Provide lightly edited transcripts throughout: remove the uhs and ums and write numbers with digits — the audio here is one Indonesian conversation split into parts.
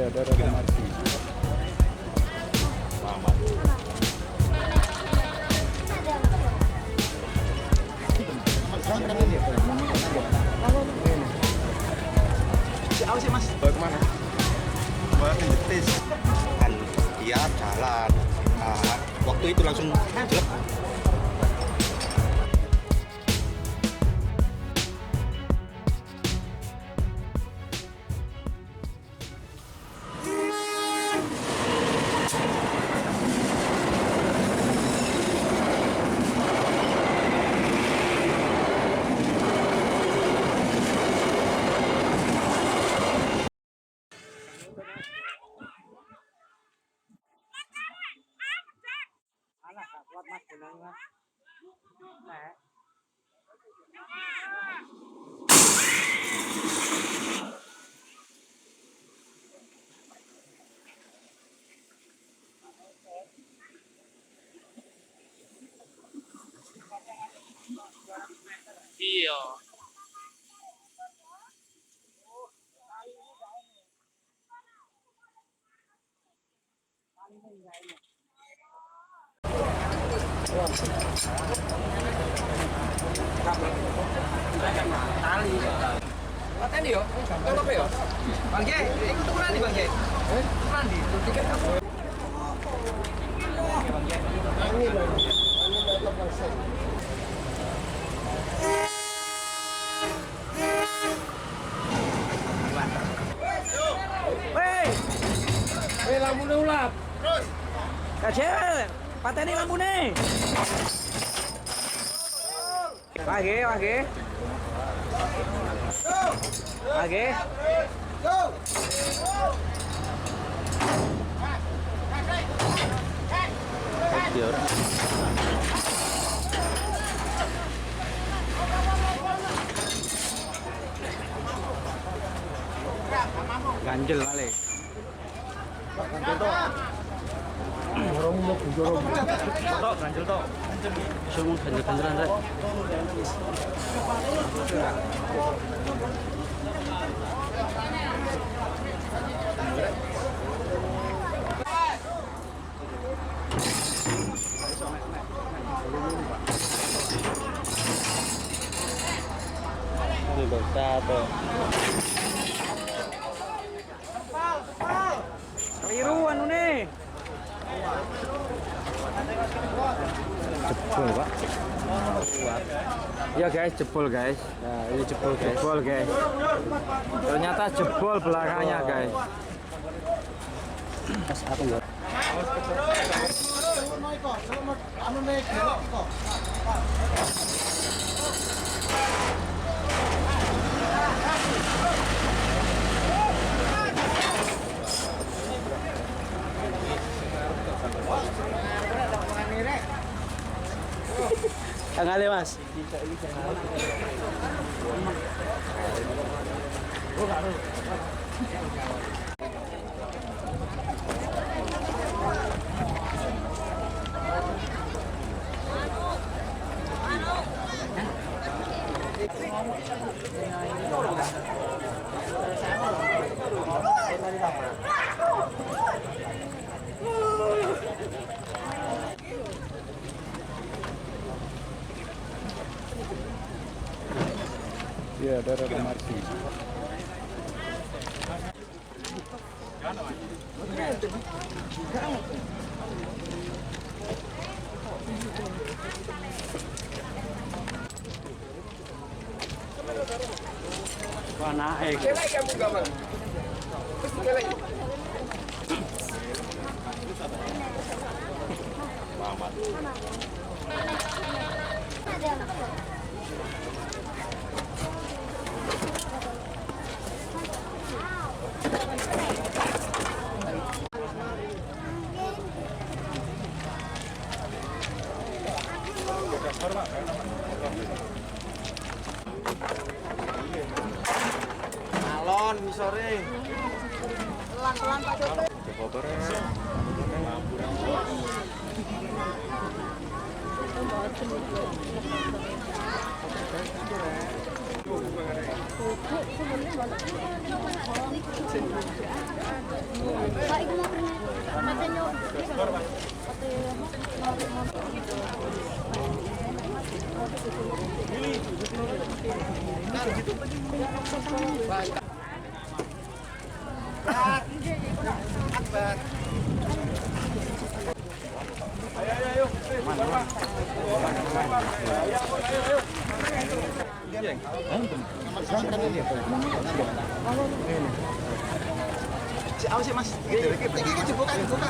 Iya, daerah mati. Selamat. Apa sih mas? Bawa kemana? Bawa kenjetis. Kan dia jalan. Nah, waktu itu langsung jelek. Kuat mas gunanya mas. Nah. Iya. Tali. Paten yo. Tolong yo. Bang Ge, ikut tukeran di Bang Ge. Tukeran di. Tiket apa? Bang Ge. Ini loh. Ini dapat pasang. Hei, lampunya ulap. Terus. Kacel, pateni lampunya. Lagi. Ganjel kali. Tok, ganjel tok. Semua ganjel-ganjelan rek. Ini dosa tuh. Keliru anu nih. Jebol, Pak. Ya guys, jebol guys. Nah, ini jebol, guys. Jebol guys. Ternyata jebol belakangnya guys. Mas, aku enggak. Tanggalnya mas. Iya, daerah mati. Wah naik. Alon misore. Pelan-pelan Pak Soto.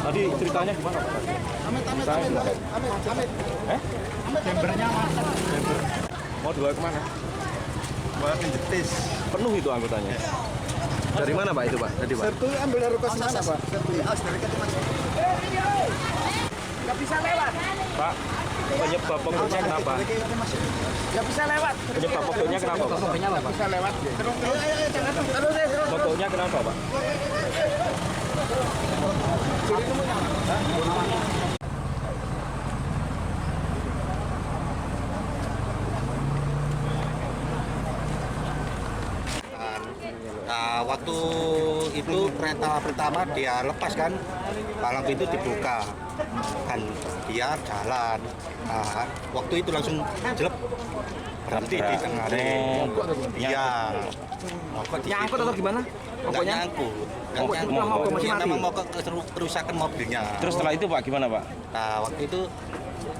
Tadi ceritanya gimana Pak? Mau dibawa kemana? Bawa ke Jetis. Penuh itu anggotanya. Dari mana Pak itu Pak? Tadi Pak? Sertu ambil dari kos mana Pak? Nggak bisa lewat. Pak, penyebab pokoknya kenapa? Nggak bisa lewat. Penyebab pokoknya kenapa Pak? Pokoknya apa? Bisa lewat. Terus. Pokoknya kenapa Pak? Nah, waktu itu kereta pertama dia lepas kan, palang pintu dibuka, kan dia jalan. Nah, waktu itu langsung jelek berhenti di tengah rel. Iya. Mogok di Nyangkut situ. atau gimana? Nggak Pokoknya nyangkut. Mogok itu Nggak mogok, masih Dia mati. memang mogok kerusakan mobilnya. Terus setelah itu Pak gimana Pak? Nah, waktu itu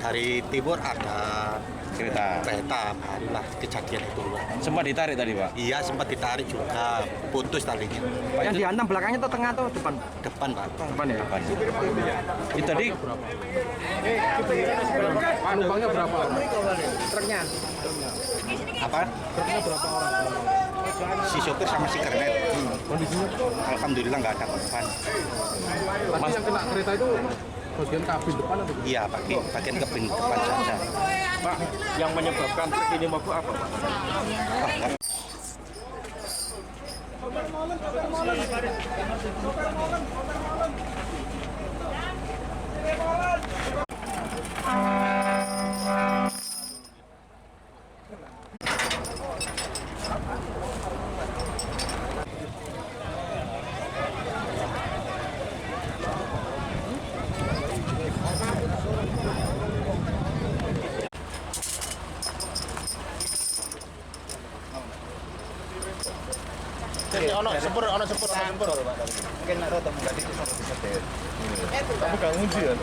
dari timur ada Kereta. barulah kejadian itu. Sempat ditarik tadi Pak? Iya, sempat ditarik juga, putus talinya. Yang dihantam belakangnya atau tengah atau depan? Depan, Pak. Depan ya. Itu tadi Penumpangnya berapa? Truknya. Apa? Truknya berapa orang? Si sopir sama si kernet. Kondisinya? Alhamdulillah nggak ada korban. Mas yang kena kereta itu bagian kabin depan atau? Iya, bagian kabin depan saja. Pak, yang menyebabkan truk ini mogok apa Pak? Ono sepur. Mungkin nak rota mengganti itu sampai bisa. Kamu gak ngunci ya?